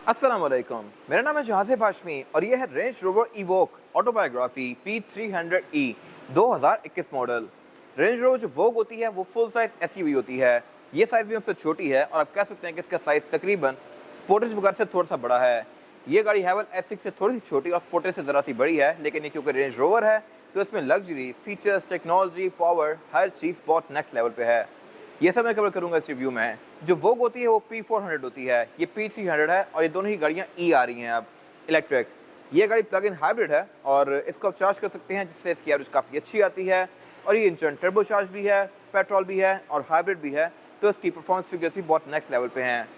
अस्सलाम वालेकुम। मेरा नाम है जहाज़ हाशमी और ये है range rover evoke autobiography P300E 2021 model. Range rover जो वोक होती है वो फुल साइज एसयूवी होती है। ये साइज भी उससे छोटी है और आप कह सकते हैं कि इसका साइज तकरीबन स्पोर्टेज वगैरह से थोड़ा सा बड़ा है। ये गाड़ी हैवल S6 से थोड़ी सी छोटी और स्पोर्टेज से ज़रा सी बड़ी है, लेकिन ये क्योंकि रेंज रोवर है तो इसमें लग्जरी, फीचर्स, टेक्नोलॉजी, पावर, हर चीज़ बहुत नेक्स्ट लेवल पे है। ये सब मैं कवर करूंगा इस रिव्यू में। जो वोग होती है वो P400 होती है, ये P300 है और ये दोनों ही गाड़ियाँ ई आ रही हैं अब इलेक्ट्रिक। ये गाड़ी प्लग इन हाइब्रिड है और इसको आप चार्ज कर सकते हैं, जिससे इसकी एवरेज काफ़ी अच्छी आती है। और ये इंजन टर्बो चार्ज भी है, पेट्रोल भी है और हाइब्रिड भी है, तो इसकी परफॉर्मेंस फिगर्स भी बहुत नेक्स्ट लेवल पे हैं।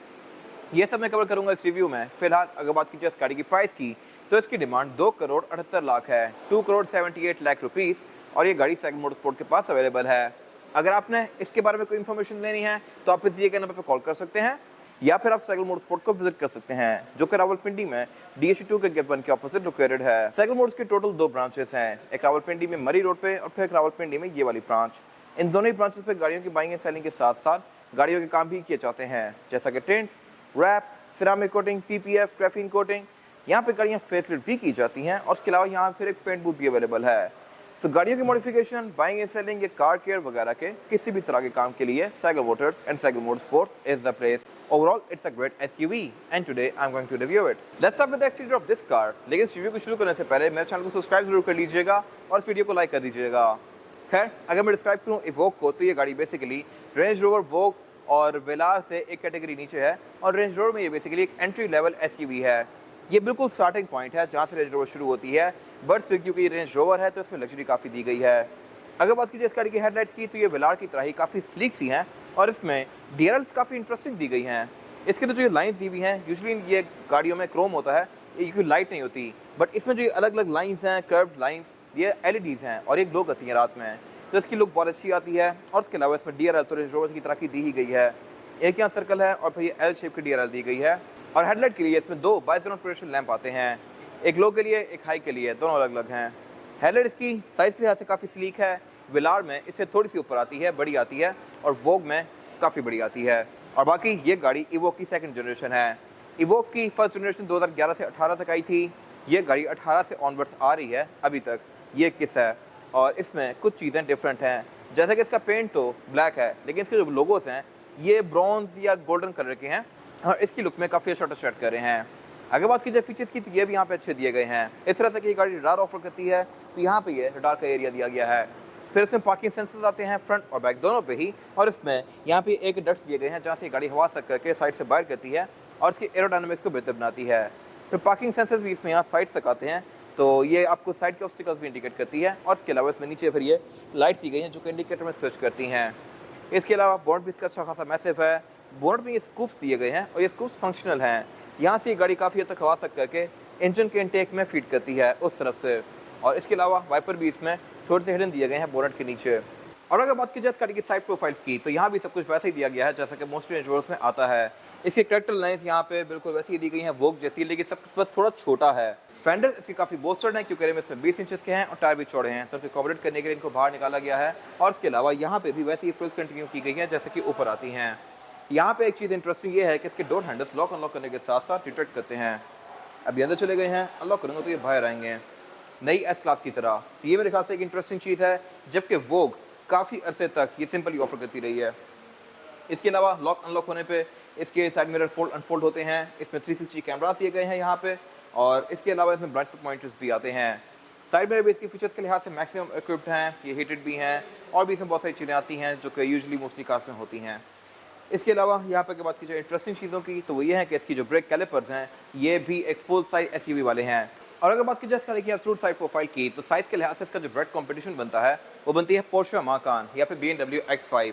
ये सब मैं कवर करूंगा इस रिव्यू में। फिलहाल अगर बात की जाए इस गाड़ी की प्राइस की, तो इसकी डिमांड 2,78,00,000 है, 2,78,00,000 रुपीज़। और ये गाड़ी साइकिल मोटरस्पोर्ट के पास अवेलेबल है। अगर आपने इसके बारे में कोई इन्फॉर्मेशन लेनी है तो आप इस दिए गए नंबर पर कॉल कर सकते हैं या फिर आप साइकिल मोटरस्पोर्ट को विजिट कर सकते हैं, जो कि रावलपिंडी में DH2 के गेट 1 के ऑपोजिट लोकेटेड है। साइकिल मोटर्स के टोटल 2 ब्रांचेस हैं, एक रावलपिंडी में मरी रोड पे और फिर एक रावलपिंडी में ये वाली ब्रांच। इन दोनों ही ब्रांचेस पे गाड़ियों की बाइंग एंड सेलिंग के साथ साथ गाड़ियों के काम भी किए जाते हैं, जैसा कि tints, wrap, ceramic coating, PPF, graphene coating. यहाँ पे गाड़ियाँ फेसलिफ्ट भी की जाती हैं और इसके अलावा यहाँ फिर एक पेंट बूथ भी अवेलेबल है। तो गाड़ियों की मॉडिफिकेशन, बाइंग एंड सेलिंग या कार केयर वगैरह के किसी भी तरह के काम के लिए cycle motors and cycle motorsports is the place. Overall it's a great SUV and today I am going to review it. Let's start with the exterior of this car. लेकिन इस रिव्यू को शुरू करने से पहले मेरे चैनल को subscribe जरूर कर लीजिएगा और इस वीडियो को लाइक कर दीजिएगा। खैर, अगर मैं डिस्क्राइब करूँ इवोक को, तो ये गाड़ी बेसिकली रेंज रोवर वोक और वेलार से एक कैटेगरी नीचे है और रेंज रोवर में ये बेसिकली एक एंट्री लेवल एसयूवी है। ये बिल्कुल स्टार्टिंग पॉइंट है जहाँ से रेंज रोवर शुरू होती है, बट क्योंकि ये रेंज रोवर है तो इसमें लग्जरी काफ़ी दी गई है। अगर बात कीजिए इस गाड़ी की हेडलाइट्स की, तो ये वेलार की तरह ही काफ़ी स्लीक सी हैं और इसमें DRLs काफ़ी इंटरेस्टिंग दी गई हैं। इसके तो जो ये लाइन्स दी हुई हैं, यूजुअली ये गाड़ियों में क्रोम होता है, ये कोई लाइट नहीं होती, बट इसमें जो ये अलग अलग लाइन्स हैं, कर्व्ड लाइन्स, ये LEDs हैं और ये ग्लो करती हैं रात में, तो इसकी लुक बहुत अच्छी आती है। और इसके अलावा इसमें DRL तो रेंज रोवर की तरह की दी ही गई है, एक यहाँ सर्कल है और फिर ये L शेप की DRL दी गई है। और हेडलाइट के लिए इसमें 2 बाइजोनल प्रोजेक्शन लैंप आते हैं, एक लो के लिए एक हाई के लिए, दोनों अलग अलग हैं। हेडलाइट इसकी साइज़ के लिहाज से काफ़ी स्लीक है, विलार में इससे थोड़ी सी ऊपर आती है, बड़ी आती है, और वोग में काफ़ी बड़ी आती है। और बाकी ये गाड़ी इवोक की सेकंड जनरेशन है। इवोक की फर्स्ट जनरेशन 2011 से 18 तक आई थी, ये गाड़ी 18 से ऑनवर्ड्स आ रही है अभी तक। ये किस है और इसमें कुछ चीज़ें डिफरेंट हैं, जैसे कि इसका पेंट तो ब्लैक है, लेकिन इसके जो लोगोस हैं ये ब्रॉन्ज या गोल्डन कलर के हैं और इसकी लुक में काफ़ी अच्छा सेट कर रहे हैं। अगर बात की जाए फीचर्स की, तो ये भी यहाँ पे अच्छे दिए गए हैं। इस तरह से कि ये गाड़ी रडार ऑफर करती है, तो यहाँ पे ये रडार का एरिया दिया गया है। फिर इसमें पार्किंग सेंसर्स आते हैं फ्रंट और बैक दोनों पे ही, और इसमें यहाँ पे एक डक्ट्स दिए गए हैं जहाँ से गाड़ी हवा से करके साइड से बाहर करती है और इसकी एरोडायनामिक्स को बेहतर बनाती है। फिर पार्किंग सेंसर्स भी इसमें यहाँ साइड से आते हैं, तो ये आपको साइड के ऑब्स्टिकल्स भी इंडिकेट करती है। और इसके अलावा इसमें नीचे फिर ये लाइट्स दी गई हैं जो कि इंडिकेटर में स्विच करती हैं। इसके अलावा बोनट भी इसका अच्छा खासा मैसिव है, बोनट में ये स्कूप्स दिए गए हैं और ये स्कूप्स फंक्शनल हैं। यहाँ से ये गाड़ी काफ़ी हद तक हवा सक करके इंजन के इनटेक में फीड करती है उस तरफ से। और इसके अलावा वाइपर भी इसमें थोड़े से हिडन दिए गए हैं बोनट के नीचे। और अगर बात की जाए इस गाड़ी की साइड प्रोफाइल की, तो यहाँ भी सब कुछ वैसे ही दिया गया है जैसा कि मोस्टली रेंज रोवर्स में आता है। इसकी करेक्टर लाइन्स यहाँ पे बिल्कुल वैसी ही दी गई हैं वोक जैसी, लेकिन सब कुछ बस थोड़ा छोटा है। फेंडर इसके काफ़ी बोस्टर्ड हैं क्योंकि इसमें 20 इंचेस के हैं और टायर भी चौड़े हैं, तो इनको कवरेट करने के लिए इनको बाहर निकाला गया है। और इसके अलावा यहाँ पे भी वैसे ही फ्रिल्स कंटिन्यू की गई हैं जैसे कि ऊपर आती हैं। यहाँ पे एक चीज़ इंटरेस्टिंग ये है कि इसके डोर हैंडल्स लॉक अनलॉक करने के साथ साथ डिटेक्ट करते हैं। अभी अंदर चले गए हैं, अनलॉक करूँगा तो ये बाहर आएंगे नई S क्लास की तरह। तो ये मेरे ख्याल से एक इंटरेस्टिंग चीज़ है, जबकि वोग काफ़ी अरसे तक ये सिंपली ऑफर करती रही है। इसके अलावा लॉक अनलॉक होने पे इसके साइड मिरर फोल्ड अनफोल्ड होते हैं, इसमें 360 कैमरास दिए गए हैं यहाँ पे, और इसके अलावा इसमें ब्राइट स्पॉट पॉइंटर्स भी आते हैं। साइड मिरर भी इसके फीचर्स के लिहाज से मैक्सिमम इक्विप्ड हैं, ये हीटेड भी हैं और भी इसमें बहुत सारी चीज़ें आती हैं जो कि यूजुअली मोस्टली कार्स में होती हैं। इसके अलावा यहाँ पर बात की जाए इंटरेस्टिंग चीज़ों की, तो वो ये है कि इसकी जो ब्रेक कैलिपर्स हैं ये भी एक फुल साइज एसयूवी वाले हैं। और अगर बात की जाए इसका देखिए एब्सोल्यूट साइड प्रोफाइल की, तो साइज़ के लिहाज से इसका जो ब्रेड कॉम्पिटिशन बनता है वो बनती है पोर्शे माकान या फिर BMW X5।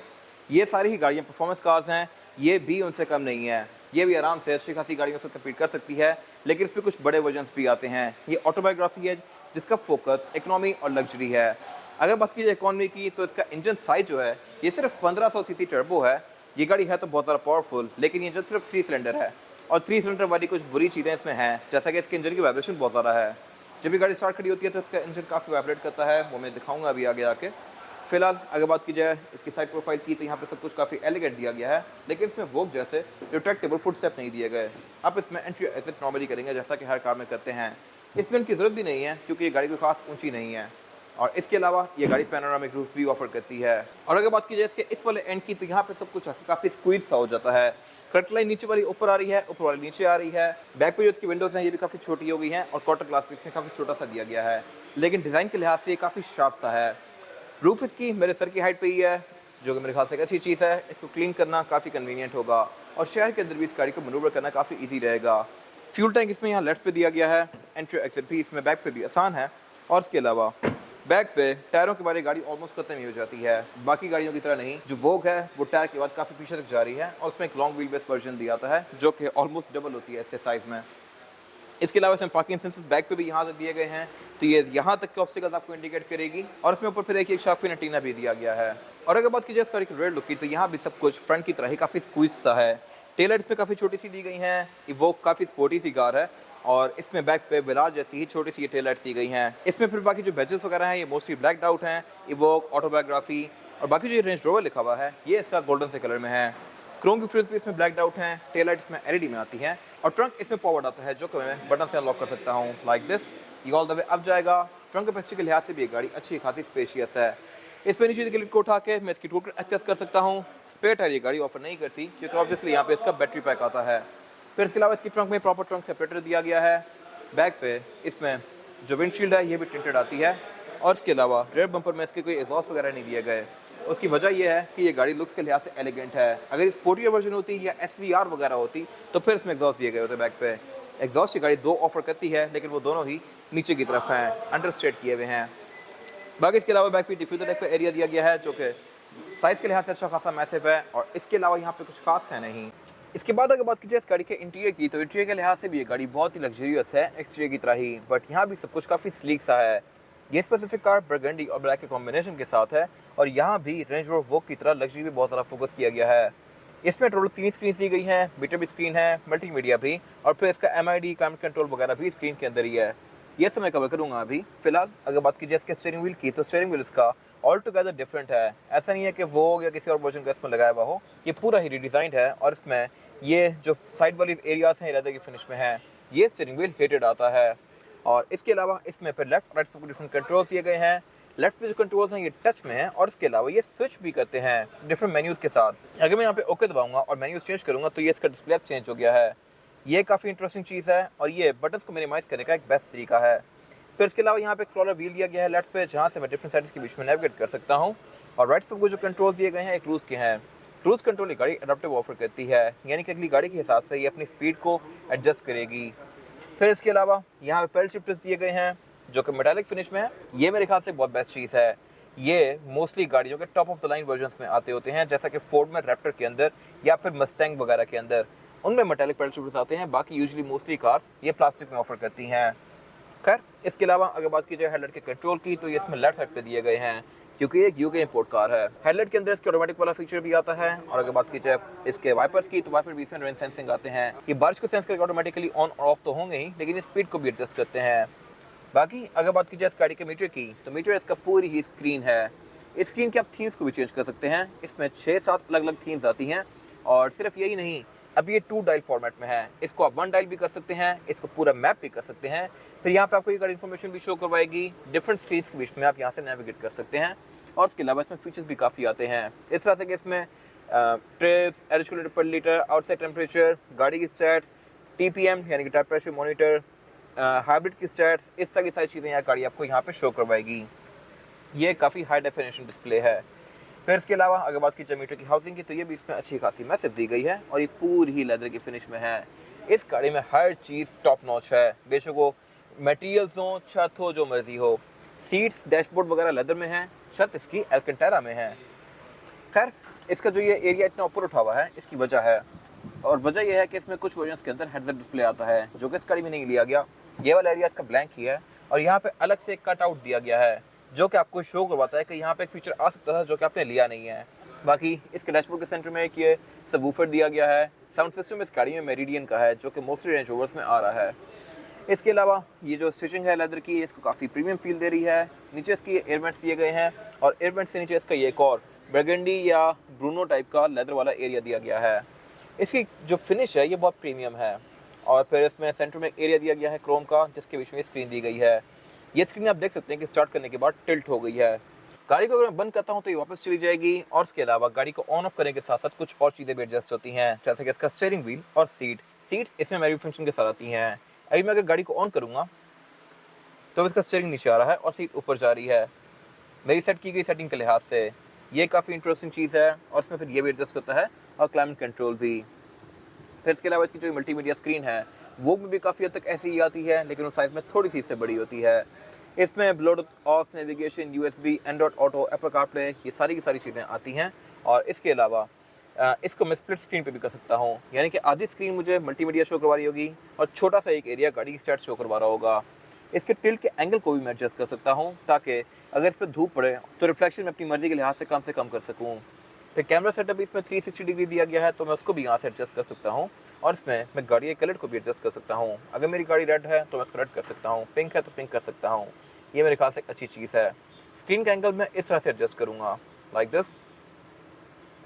ये सारी ही गाड़ियाँ परफॉर्मेंस कार्स हैं, ये भी उनसे कम नहीं है, ये भी आराम से अच्छी खासी गाड़ियों से कम्पीट कर सकती है। लेकिन इस पर कुछ बड़े वर्जन्स भी आते हैं। ये ऑटोबायोग्राफी है जिसका फोकस इकोनॉमी और लग्जरी है। अगर बात की जाए इकोनॉमी की, तो इसका इंजन साइज जो है ये सिर्फ 1500 सीसी टर्बो है। ये गाड़ी है तो बहुत ज़्यादा पावरफुल, लेकिन ये इंजन सिर्फ 3 सिलेंडर है और 3 सिलेंडर वाली कुछ बुरी चीज़ें इसमें हैं, जैसा कि इसके इंजन की वाइब्रेशन बहुत ज़्यादा है। जब भी गाड़ी स्टार्ट खड़ी होती है तो इसका इंजन काफ़ी वाइब्रेट करता है, वो मैं दिखाऊंगा अभी आगे आके। फिलहाल अगर बात की जाए इसकी साइड प्रोफाइल की, तो यहाँ पे सब कुछ काफ़ी एलिगेंट दिया गया है, लेकिन इसमें वोक जैसे रिट्रैक्टेबल फुटस्टेप नहीं दिए गए। आप इसमें एंट्री एग्जिट नॉर्मली करेंगे जैसा कि हर कार में करते हैं। इसमें उनकी ज़रूरत भी नहीं है क्योंकि ये गाड़ी कोई खास ऊंची नहीं है, और इसके अलावा ये गाड़ी पैनोरामिक रूफ भी ऑफर करती है। और अगर बात की जाए इसके इस वाले एंड की, तो यहाँ पे सब कुछ काफ़ी स्क्वीज सा हो जाता है। कट लाइन नीचे वाली ऊपर आ रही है, ऊपर वाली नीचे आ रही है। बैक पे जो इसकी विंडोज़ हैं ये भी काफ़ी छोटी हो गई हैं, और क्वार्टर ग्लास भी इसमें काफ़ी छोटा सा दिया गया है, लेकिन डिज़ाइन के लिहाज से ये काफ़ी शार्प सा है। रूफ इसकी मेरे सर की हाइट पे ही है, जो कि मेरे ख्याल से एक अच्छी चीज़ है। इसको क्लीन करना काफ़ी कन्वीनियंट होगा, और शहर के अंदर भी इस गाड़ी को मनूवर करना काफ़ी ईजी रहेगा। फ्यूल टैंक इसमें यहाँ लेफ्ट पे दिया गया है, एंट्री एग्जिट भी इसमें बैक पे भी आसान है। और इसके अलावा बैक पे टायरों के बारे गाड़ी ऑलमोस्ट खत्म ही हो जाती है। बाकी गाड़ियों की तरह नहीं, जो वोग है वो टायर के बाद काफ़ी पीछे तक जा रही है, और उसमें एक लॉन्ग व्हील बेस वर्जन दिया आता है जो कि ऑलमोस्ट डबल होती है इससे साइज़ में। इसके अलावा इसमें पार्किंग सेंसर्स बैक पे भी यहाँ तक दिए गए हैं, तो ये यहाँ तक के ऑब्स्टिकल्स आपको इंडिकेट करेगी, और इसमें ऊपर फिर एक शार्क फिन एंटीना भी दिया गया है। और अगर बात की जाए इस गाड़ी की रेयर लुक की, तो यहाँ भी सब कुछ फ्रंट की तरह ही काफ़ी स्क्वीज सा है। टेल लाइट्स में काफ़ी छोटी सी दी गई हैं, वो काफ़ी स्पोर्टी सी कार है, और इसमें बैक पे विराज जैसी ही छोटी सी ये टेल लाइट्स दी गई हैं। इसमें फिर बाकी जो बैजेस वगैरह हैं ये मोस्टली ब्लैक आउट हैं, इवोक, ऑटोबायोग्राफी, और बाकी जो रेंज रोवर लिखा हुआ है ये इसका गोल्डन से कलर में है। क्रोम की फ्रिल्स भी इसमें ब्लैक्ड आउट हैं, टेल लाइट इसमें एलईडी में आती है, और ट्रंक इसमें पावर्ड आता है जो कि मैं बटन से अनलॉक कर सकता हूँ लाइक दिस। ये ऑल द वे अप जाएगा। ट्रंक कैपेसिटी के लिहाज से भी ये गाड़ी अच्छी खासी स्पेशियस है। इसमें नीचे की लिड को उठा के मैं इसकी टूल एडजस्ट कर सकता हूँ। स्पेयर टायर ये गाड़ी ऑफर नहीं करती क्योंकि ऑब्वियसली यहाँ पे इसका बैटरी पैक आता है। फिर इसके अलावा इसकी ट्रंक में प्रॉपर ट्रंक सेपरेटर दिया गया है। बैक पे इसमें जो विंडशील्ड है ये भी टिंटेड आती है, और इसके अलावा रेयर बम्पर में इसके कोई एग्जॉस्ट वगैरह नहीं दिए गए। उसकी वजह यह है कि ये गाड़ी लुक्स के लिहाज से एलिगेंट है। अगर स्पोर्टियर वर्जन होती या SVR वगैरह होती तो फिर इसमें एग्जॉस्ट दिए गए होते बैक पे। एग्जॉस्ट की गाड़ी दो ऑफर करती है, लेकिन वो दोनों ही नीचे की तरफ हैं, अंडरस्टेट किए हुए हैं। बाकी इसके अलावा बैक पे डिफ्यूजर टाइप का एरिया दिया गया है जो कि साइज़ के लिहाज से अच्छा खासा मैसिव है, और इसके अलावा यहाँ पे कुछ खास है नहीं। इसके बाद अगर बात की जाए इस गाड़ी के इंटीरियर की, तो इंटीरियर के लिहाज से भी ये गाड़ी बहुत ही लग्जरियस है एक्सटीरियर की तरह ही, बट यहाँ भी सब कुछ काफ़ी स्लीक सा है। ये स्पेसिफिक कार बर्गंडी और ब्लैक के कॉम्बिनेशन के साथ है, और यहाँ भी रेंज रोवर वोक की तरह लग्जरी भी बहुत ज़्यादा फोकस किया गया है। इसमें टोटल 3 स्क्रीन दी गई हैं, मीटर भी स्क्रीन है, मल्टीमीडिया भी, और फिर इसका MID क्लाइमेट कंट्रोल वगैरह भी स्क्रीन के अंदर ही है। ये सब मैं कवर करूँगा अभी। फिलहाल अगर बात की जाए इसके स्टीयरिंग व्हील की, तो स्टीयरिंग व्हील इसका ऑल टुगेदर डिफरेंट है। ऐसा नहीं है कि वो या किसी और वर्जन का इसमें लगाया हुआ हो, ये पूरा ही रिडिज़ाइंड है, और इसमें ये जो साइड वाली एरियाज हैं लेदर की फिनिश में है। ये स्टीयरिंग व्हील हीटेड आता है, और इसके अलावा इसमें फिर लेफ्ट राइट पर डिफरेंट कंट्रोल्स दिए गए हैं। लेफ्ट पे जो कंट्रोल्स हैं ये टच में हैं, और इसके अलावा ये स्विच भी करते हैं डिफरेंट मेन्यूज़ के साथ। अगर मैं यहाँ पे ओके दबाऊंगा और मेन्यूज़ चेंज करूँगा तो ये इसका डिस्प्ले चेंज हो गया है। ये काफ़ी इंटरेस्टिंग चीज़ है, और ये बटन्स को मिनिमाइज़ करने का एक बेस्ट तरीका है। फिर इसके अलावा यहाँ पे एक स्क्रॉलर व्हील दिया गया है लेफ्ट पे, जहाँ से मैं डिफरेंट साइड्स के बीच में नेविगेट कर सकता हूँ, और राइट पे जो कंट्रोल्स दिए गए हैं एक क्रूज़ के हैं। क्रूज़ कंट्रोल ये गाड़ी एडाप्टिव ऑफर करती है, यानी कि अगली गाड़ी के हिसाब से ये अपनी स्पीड को एडजस्ट करेगी। फिर इसके अलावा यहाँ पे पेडल शिफ्टर्स दिए गए हैं जो कि मेटालिक फिनिश में है। ये मेरे ख्याल से बहुत बेस्ट चीज़ है। ये मोस्टली गाड़ियों के top of the line versions में आते होते हैं, जैसा कि फोर्ड में रैप्टर के अंदर या फिर मस्टैंग वगैरह के अंदर, उनमें मेटालिक पेडल शिफ्टर्स आते हैं। बाकी यूजुअली मोस्टली कार्स ये प्लास्टिक में ऑफर करती हैं। खैर, इसके अलावा अगर बात की जाए हेडलाइट के कंट्रोल की, तो ये इसमें लेफ्ट साइड पे दिए गए हैं क्योंकि ये एक UK इंपोर्ट कार है। हेडलाइट के अंदर इसके ऑटोमेटिक वाला फीचर भी आता है, और अगर बात की जाए इसके वाइपर्स की, तो वाइपर भी इसमें रेन सेंसिंग आते हैं। ये बारिश को सेंस करके ऑटोमेटिकली ऑन और ऑफ तो होंगे ही, लेकिन स्पीड को भी एडजस्ट करते हैं। बाकी अगर बात की जाए इस गाड़ी के मीटर की, तो मीटर इसका पूरी ही स्क्रीन है। इस स्क्रीन के आप थीम्स को भी चेंज कर सकते हैं। इसमें 6-7 अलग अलग थीम्स आती हैं, और सिर्फ यही नहीं, अब ये 2 डायल फॉर्मेट में है। इसको आप 1 डायल भी कर सकते हैं, इसको पूरा मैप भी कर सकते हैं। फिर यहाँ पे आपको ये गाड़ी इन्फॉर्मेशन भी शो करवाएगी। डिफरेंट स्क्रीन के बीच में आप यहाँ से नेविगेट कर सकते हैं, और उसके अलावा इसमें फीचर्स भी काफ़ी आते हैं इस तरह से कि इसमें ट्रिप्स, एवरेज किलोमीटर पर लीटर, आउटसाइड टेम्परेचर, गाड़ी की स्टैट्स, TPM यानी कि टायर प्रेशर मॉनिटर, हाइब्रिड की स्टैट्स, इस तरह की सारी चीज़ें यहाँ गाड़ी आपको यहाँ पे शो करवाएगी। ये काफ़ी हाई डेफिनेशन डिस्प्ले है। फिर इसके अलावा अगर बात की जाए मीटर की हाउसिंग की, तो ये भी इसमें अच्छी खासी मैसिव दी गई है, और ये पूरी ही लेदर की फिनिश में है। इस गाड़ी में हर चीज़ टॉप नॉच है, बेशक वो मटेरियल्स हो, छत हो, जो मर्जी हो। सीट्स, डैशबोर्ड वगैरह लेदर में है, छत इसकी एल्कंटारा में है। खैर, इसका जो ये एरिया इतना ऊपर उठा हुआ है इसकी वजह है, और वजह यह है कि इसमें कुछ वर्जन्स के अंदर हेडअप डिस्प्ले आता है जो कि इस गाड़ी में नहीं लिया गया। ये वाला एरिया इसका ब्लैंक ही है, और यहाँ पे अलग से एक कट आउट दिया गया है जो कि आपको शो करवाता है कि यहाँ पे एक फीचर आ सकता था जो कि आपने लिया नहीं है। बाकी इसके डैशबोर्ड के सेंटर में एक ये सबवूफर दिया गया है। साउंड सिस्टम इस गाड़ी में मेरिडियन का है जो कि मोस्टली रेंज रोवर्स में आ रहा है। इसके अलावा ये जो स्टिचिंग है लेदर की, इसको काफ़ी प्रीमियम फील दे रही है। नीचे इसकी एयरबैंड्स दिए गए हैं और एयरबैंड से नीचे इसका ये एक और बर्गंडी या ब्रूनो टाइप का लेदर वाला एरिया दिया गया है। इसकी जो फिनिश है ये बहुत प्रीमियम है। और फिर इसमें सेंटर में एरिया दिया गया है क्रोम का, जिसके बीच में स्क्रीन दी गई है। ये स्क्रीन आप देख सकते हैं कि स्टार्ट करने के बाद टिल्ट हो गई है। गाड़ी को अगर मैं बंद करता हूँ तो ये वापस चली जाएगी। और इसके अलावा गाड़ी को ऑन ऑफ करने के साथ साथ कुछ और चीज़ें भी एडजस्ट होती हैं, जैसे कि इसका स्टीयरिंग व्हील और सीट इसमें मेरी फंक्शन के साथ आती हैं। अभी मैं अगर गाड़ी को ऑन करूँगा तो इसका स्टीयरिंग नीचे आ रहा है और सीट ऊपर जा रही है मेरी सेट की गई सेटिंग के लिहाज से। ये काफ़ी इंटरेस्टिंग चीज़ है। और इसमें फिर ये भी एडजस्ट होता है और क्लाइमेट कंट्रोल भी। फिर इसके अलावा इसकी जो मल्टीमीडिया स्क्रीन है वो भी काफ़ी हद तक ऐसी ही आती है, लेकिन उस साइज़ में थोड़ी सी इससे बड़ी होती है। इसमें Bluetooth, aux, navigation, USB, Android Auto, Apple CarPlay, ये सारी की सारी चीज़ें आती हैं। और इसके अलावा इसको मैं स्प्लिट स्क्रीन पे भी कर सकता हूँ, यानी कि आधी स्क्रीन मुझे मल्टीमीडिया शो करवा रही होगी और छोटा सा एक एरिया गाड़ी की स्टार्ट शो करवा रहा होगा। इसके टिल्ट के एंगल को भी मैं एडजस्ट कर सकता हूँ, ताकि अगर इस पर धूप पड़े तो रिफ्लेक्शन में अपनी मर्जी के लिहाज से कम कर सकूँ। फिर कैमरा सेटअप भी इसमें 360 डिग्री दिया गया है, तो मैं उसको भी यहाँ से एडजस्ट कर सकता हूँ। और इसमें मैं गाड़ी के कलर को भी एडजस्ट कर सकता हूँ। अगर मेरी गाड़ी रेड है तो मैं उसको रेड कर सकता हूँ, पिंक है तो पिंक कर सकता हूँ। ये मेरे ख्याल से एक अच्छी चीज़ है। स्क्रीन का एंगल मैं इस तरह से एडजस्ट करूँगा, लाइक दिस।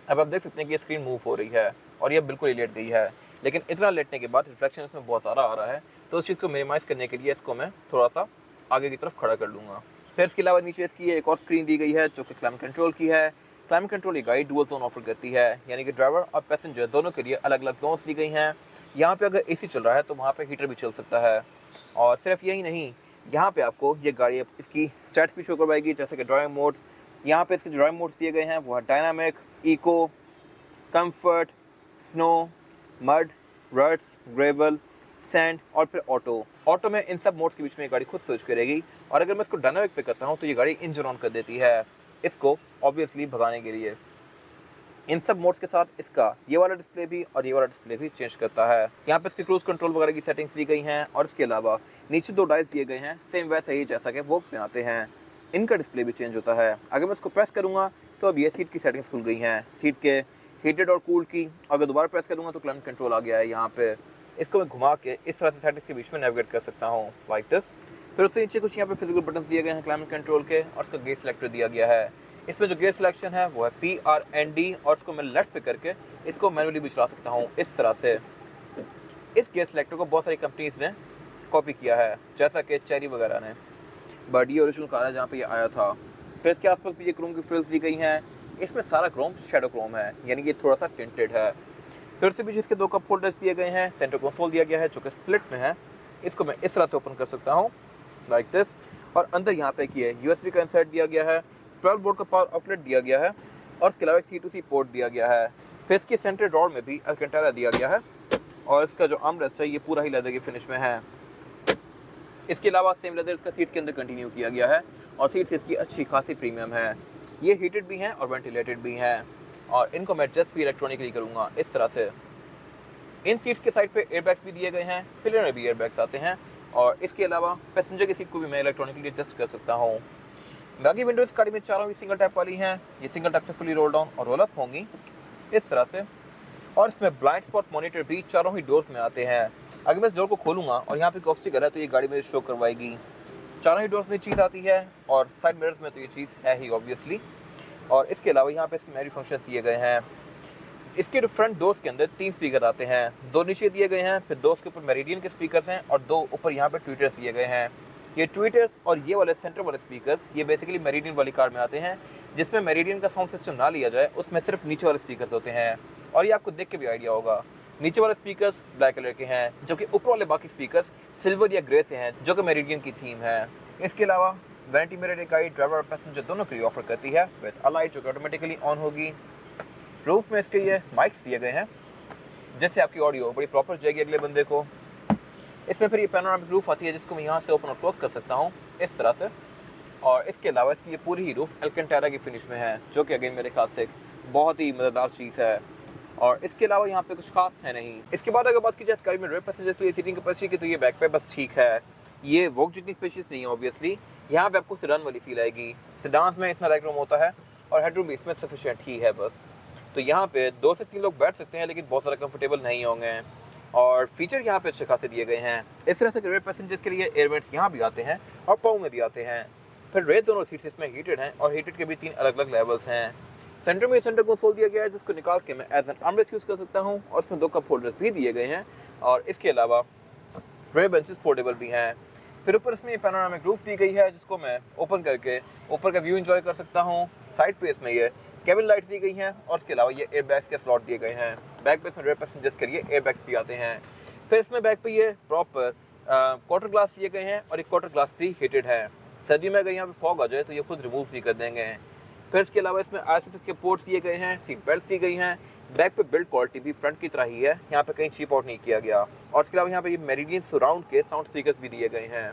अब आप देख सकते हैं कि ये स्क्रीन मूव हो रही है और ये बिल्कुल ही लेट गई है, लेकिन इतना लेटने के बाद रिफ्लेक्शन इसमें बहुत ज़्यादा आ रहा है, तो उस चीज़ को मिनिमाइज़ करने के लिए इसको मैं थोड़ा सा आगे की तरफ खड़ा कर लूँगा। फिर इसके अलावा नीचे इसकी एक और स्क्रीन दी गई है जो कि क्लाइमेट कंट्रोल की है। क्लाइमेट कंट्रोल ये गाड़ी डुअल जोन ऑफर करती है, यानी कि ड्राइवर और पैसेंजर दोनों के लिए अलग अलग जोन्स दी गई हैं। यहाँ पे अगर एसी चल रहा है तो वहाँ पे हीटर भी चल सकता है। और सिर्फ यही नहीं, यहाँ पे आपको ये गाड़ी इसकी स्टैट्स भी शो करवाएगी, जैसे कि ड्राइविंग मोड्स। यहाँ पे इसके ड्राइविंग मोड्स दिए गए हैं वो है dynamic, eco, comfort, snow, mud, ruts, gravel, sand और फिर ऑटो में इन सब मोड्स के बीच में ये गाड़ी खुद स्विच करेगी। और अगर मैं इसको डायनामिक पे करता हूँ तो ये गाड़ी इंजन ऑन कर देती है, इसको ऑब्वियसली भगाने के लिए। इन सब मोड्स के साथ इसका ये वाला डिस्प्ले भी और ये वाला डिस्प्ले भी चेंज करता है। यहाँ पे इसकी क्रूज कंट्रोल वगैरह की सेटिंग्स दी गई हैं। और इसके अलावा नीचे 2 डायल्स दिए गए हैं, सेम वैसे ही जैसा कि वो में आते हैं। इनका डिस्प्ले भी चेंज होता है। अगर मैं इसको प्रेस करूँगा तो अब ये सीट की सेटिंग्स खुल गई हैं, सीट के हीटेड और कूल की। अगर दोबारा प्रेस करूँगा तो क्लाइमेट कंट्रोल आ गया है यहाँ पे। इसको मैं घुमा के इस तरह से सेटिंग्स के बीच में नेविगेट कर सकता हूँ, लाइक दिस। फिर उससे नीचे कुछ यहाँ पे फिजिकल बटन दिए गए हैं क्लाइमेट कंट्रोल के, और इसका गेयर सिलेक्टर दिया गया है। इसमें जो गेयर सिलेक्शन है वो है PRND, और इसको मैं लेफ्ट पे करके इसको मैनुअली भी चला सकता हूँ इस तरह से। इस गेयर सिलेक्टर को बहुत सारी कंपनीज ने कॉपी किया है, जैसा कि चेरी वगैरह ने, बट ये ओरिजिनल कार है जहाँ पे ये आया था। फिर इसके आसपास भी ये क्रोम की फ्रिल्स दी गई हैं। इसमें सारा क्रोम शेडो क्रोम है, यानी कि थोड़ा सा टिंटेड है। फिर से पीछे इसके 2 कप होल्डर्स दिए गए हैं, सेंटर कंसोल दिया गया है जो कि स्प्लिट में है। इसको मैं इस तरह से ओपन कर सकता हूँ, लाइक दिस। और अंदर यहाँ पे की है USB का इंसर्ट दिया गया है, 12 वोल्ट का पावर आउटलेट दिया गया है, और इसके अलावा C2C पोर्ट दिया गया है। फिर इसकी सेंटर डोर में भी अल्केंटारा दिया गया है, और इसका जो आर्मरेस्ट है ये पूरा ही लेदर की फिनिश में है। इसके अलावा सेम लेदर इसका सीट्स के अंदर कंटिन्यू किया गया है, और सीट्स इसकी अच्छी खासी प्रीमियम है। ये हीटेड भी हैं और वेंटिलेटेड भी हैं, और इनको मैं एडजस्ट भी इलेक्ट्रॉनिकली करूँगा इस तरह से। इन सीट्स के साइड पे एयरबैग्स भी दिए गए हैं, पिलर में भी एयरबैग्स आते हैं, और इसके अलावा पैसेंजर की सीट को भी मैं इलेक्ट्रॉनिकली एडजस्ट कर सकता हूँ। बाकी विंडोज़ गाड़ी में चारों भी सिंगल टैप वाली हैं। ये सिंगल टैप से फुली रोल डाउन और रोल अप होंगी इस तरह से। और इसमें ब्लाइंड स्पॉट मॉनिटर भी चारों ही डोर्स में आते हैं। अगर मैं इस डोर को खोलूँगा और यहाँ पे ऑब्स्टिकल है तो ये गाड़ी में शो करवाएगी। चारों ही डोर्स में चीज़ आती है, और साइड मिरर्स में तो ये चीज़ है ही ऑब्वियसली। और इसके अलावा यहाँ पे इसके मेरी फंक्शन दिए गए हैं। इसके फ्रंट डोर्स के अंदर 3 स्पीकर आते हैं, 2 नीचे दिए गए हैं, फिर 2 उसके ऊपर मेरिडियन के स्पीकर्स हैं, और 2 ऊपर यहाँ पे ट्विटर्स दिए गए हैं। ये ट्विटर्स और ये वाले सेंटर वाले स्पीकर्स ये बेसिकली मेरिडियन वाली कार में आते हैं, जिसमें मेरिडियन का साउंड सिस्टम ना लिया जाए, उसमें सिर्फ नीचे वाले स्पीकर्स होते हैं। और ये आपको देख के भी आइडिया होगा, नीचे वाले स्पीकर्स ब्लैक कलर के हैं, जबकि ऊपर वाले बाकी स्पीकर्स सिल्वर या ग्रे से हैं, जो कि मेरिडियन की थीम है। इसके अलावा वैनिटी मिरर गाइड ड्राइवर और पैसेंजर दोनों के लिए ऑफर करती है विद अ लाइट जो कि ऑटोमेटिकली ऑन होगी। रूफ में इसके ये माइक्स दिए गए हैं, जिससे आपकी ऑडियो बड़ी प्रॉपर जाएगी अगले बंदे को। इसमें फिर ये पैनोरामिक रूफ आती है, जिसको मैं यहाँ से ओपन और क्लोज कर सकता हूँ इस तरह से। और इसके अलावा इसकी ये पूरी ही रूफ अल्केंटारा की फिनिश में है, जो कि अगेन मेरे ख्याल से एक बहुत ही मज़ेदार चीज़ है। और इसके अलावा यहाँ पे कुछ खास है नहीं। इसके बाद अगर बात की जाए गाड़ी में रेयर पैसेंजर के लिए सीटिंग कैपेसिटी की, तो ये बैक पे बस ठीक है। ये वोक जितनी स्पेशियस नहीं है ऑब्वियसली। यहाँ पे आपको सेडान वाली फील आएगी। सेडान्स में इतना लेग रूम होता है और हेडरूम भी इसमें सफिशिएंट ही है बस। तो यहाँ पे 2 से 3 लोग बैठ सकते हैं, लेकिन बहुत ज़्यादा कंफर्टेबल नहीं होंगे। और फीचर यहाँ पे अच्छे खासे दिए गए हैं। इस तरह से रेयर पैसेंजर्स के लिए एयर वेंट्स यहाँ भी आते हैं और पाओ में भी आते हैं। फिर रेयर दोनों सीट्स इसमें हीटेड हैं और हीटेड के भी 3 अलग अलग लेवल्स हैं। सेंटर में सेंटर कंसोल दिया गया है जिसको निकाल के मैं एज एन आर्मरेस्ट यूज़ कर सकता हूँ और इसमें 2 कप होल्डर्स भी दिए गए हैं और इसके अलावा रेयर बेंचेस फोल्डेबल भी हैं। फिर ऊपर इसमें पैनोरामिक रूफ दी गई है जिसको मैं ओपन करके ऊपर का व्यू एंजॉय कर सकता हूँ। साइड पे इसमें ये केबिन लाइट्स दी गई हैं और इसके अलावा ये एयर बैग्स के स्लॉट दिए गए हैं। बैक पे इसमें रेयर पैसेंजर्स के लिए एयर बैग्स भी आते हैं। फिर इसमें बैक पे ये प्रॉपर क्वार्टर ग्लास दिए गए हैं और एक क्वार्टर ग्लास भी हीटेड है। सर्दी में अगर यहाँ पे फॉग आ जाए तो ये खुद रिमूव भी कर देंगे। फिर इसके अलावा इसमें आरसीएफ के पोर्ट्स दिए गए हैं, सीट बेल्ट दी गई हैं। बैक पे बिल्ड क्वालिटी भी फ्रंट की तरह ही है, यहाँ पे कहीं चीप आउट नहीं किया गया। और इसके अलावा यहाँ पे ये मेरिडियन सराउंड के साउंड स्पीकर्स भी दिए गए हैं।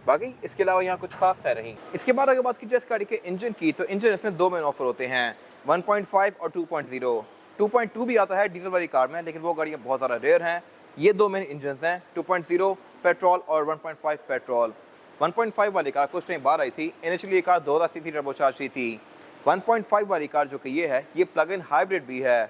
बाकी इसके अलावा यहाँ कुछ खास है नहीं। इसके बाद अगर बात की जाए इस गाड़ी के इंजन की, तो इंजन इसमें 2 मेन ऑफर होते हैं, 1.5 और 2.0। 2.2 भी आता है डीजल वाली कार में, लेकिन वो गाड़ियाँ बहुत ज़्यादा रेयर हैं। ये 2 मेन इंजन हैं, 2.0 पेट्रोल और 1.5 पेट्रोल। 1.5 वाली कार कुछ टाइम बाद आई थी। इनिशियली ये कार 2000 सीसी टर्बोचार्ज की थी। 1.5 वाली कार जो कि ये है, ये प्लग इन हाइब्रिड भी है।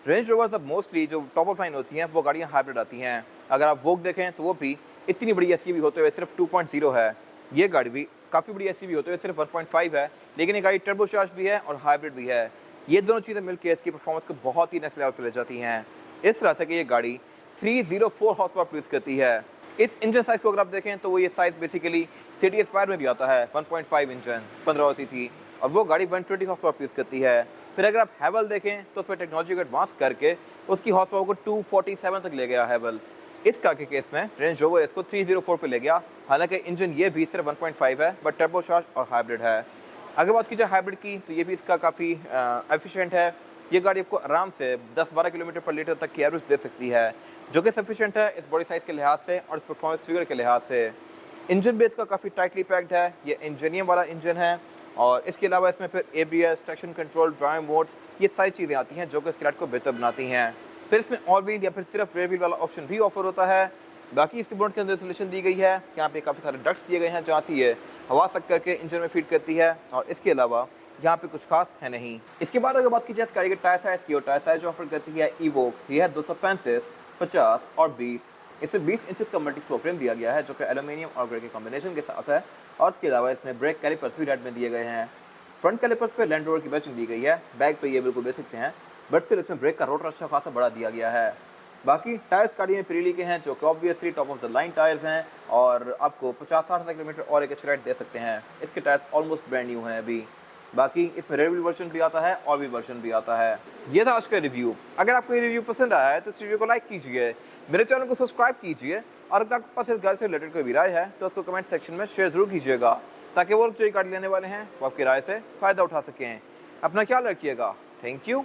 रेंज रोवर्स अब मोस्टली जो टॉप ऑफ लाइन होती हैं वो गाड़ियाँ हाइब्रिड आती हैं। अगर आप वोक देखें तो वो भी इतनी बड़ी एसयूवी होते हुए सिर्फ 2.0 है। ये गाड़ी भी काफ़ी बड़ी एसयूवी होते हुए सिर्फ 1.5 है, लेकिन ये गाड़ी टर्बोचार्ज भी है और हाइब्रिड भी है। ये दोनों चीज़ें मिलकर इसकी परफॉर्मेंस को बहुत ही नेक्स्ट लेवल पर ले जाती हैं। इस तरह से कि ये गाड़ी 304 हॉर्स पावर प्रोड्यूस करती है। इस इंजन साइज़ को अगर आप देखें तो वो ये साइज़ बेसिकली सिटी एस्पायर में भी आता है, 1.5 इंजन 1500 सीसी, और वो गाड़ी 120 हॉर्स पावर प्रोड्यूस करती है। फिर अगर आप हैवल देखें तो उसमें टेक्नोलॉजी को एडवांस करके उसकी हॉर्स पावर को 247 तक ले गया हैवल। इस कार के केस में रेंज रोवर इसको 304 पे ले गया। हालांकि इंजन ये भी सिर्फ 1.5 है, बट टर्बोचार्ज और हाइब्रिड है। अगर बात की जाए हाइब्रिड की, तो ये भी इसका काफ़ी एफिशिएंट है। ये गाड़ी आपको आराम से 10-12 किलोमीटर पर लीटर तक की एवरेज दे सकती है, जो कि सफिशिएंट है इस बॉडी साइज़ के लिहाज से और इस परफॉर्मेंस फिगर के लिहाज से। इंजन बेस का काफ़ी टाइटली पैक्ड है। ये इंजीनियम वाला इंजन है और इसके अलावा इसमें फिर ABS, traction control, drive modes, ये सारी चीज़ें आती हैं जो कि इस गाड़ी को बेहतर बनाती हैं। फिर इसमें ऑल व्हील या फिर सिर्फ रेयर व्हील वाला ऑप्शन भी ऑफर होता है। बाकी इसके बोनट के अंदर इंसुलेशन दी गई है। यहाँ पे काफ़ी सारे डक्ट्स दिए गए हैं जहाँ से ये हवा सक करके इंजन में फीड करती है, और इसके अलावा यहाँ पे कुछ खास है नहीं। इसके बाद अगर बात की जाए इस गाड़ी के टायर साइज़ की, और टायर साइज जो ऑफर करती है इवोक, ये है 235, 50 और 20। इसमें 20 इंचेस का मल्टी स्पोक फ्रेम दिया गया है जो कि एल्यूमिनियम और ग्रे के कॉम्बिनेशन के साथ है, और इसके अलावा इसमें ब्रेक कैलिपर्स भी रेड में दिए गए हैं। फ्रंट कैलिपर्स पे लैंड रोवर की बैचिंग दी गई है। बैक पे ये बिल्कुल बेसिक से हैं, बट सिर्फ इसमें ब्रेक का रोटर अच्छा खासा बड़ा दिया गया है। बाकी टायर्स गाड़ी में पिरेली के हैं जो कि obviously top of the line tyres हैं और आपको 50-60 किलोमीटर और एक अच्छी राइड दे सकते हैं। इसके टायर्स ऑलमोस्ट ब्रांड न्यू हैं अभी। बाकी इसमें रेयर व्हील वर्जन भी आता है और भी वर्जन भी आता है। ये था आज का रिव्यू। अगर आपको ये रिव्यू पसंद आया है तो इस वीडियो को लाइक कीजिए, मेरे चैनल को सब्सक्राइब कीजिए, और अगर आपके पास इस गाड़ी से रिलेटेड कोई भी राय है तो उसको कमेंट सेक्शन में शेयर जरूर कीजिएगा, ताकि वो लोग जो ये गाड़ी लेने वाले हैं वो आपकी राय से फ़ायदा उठा सकें। अपना ख्याल रखिएगा। Thank you.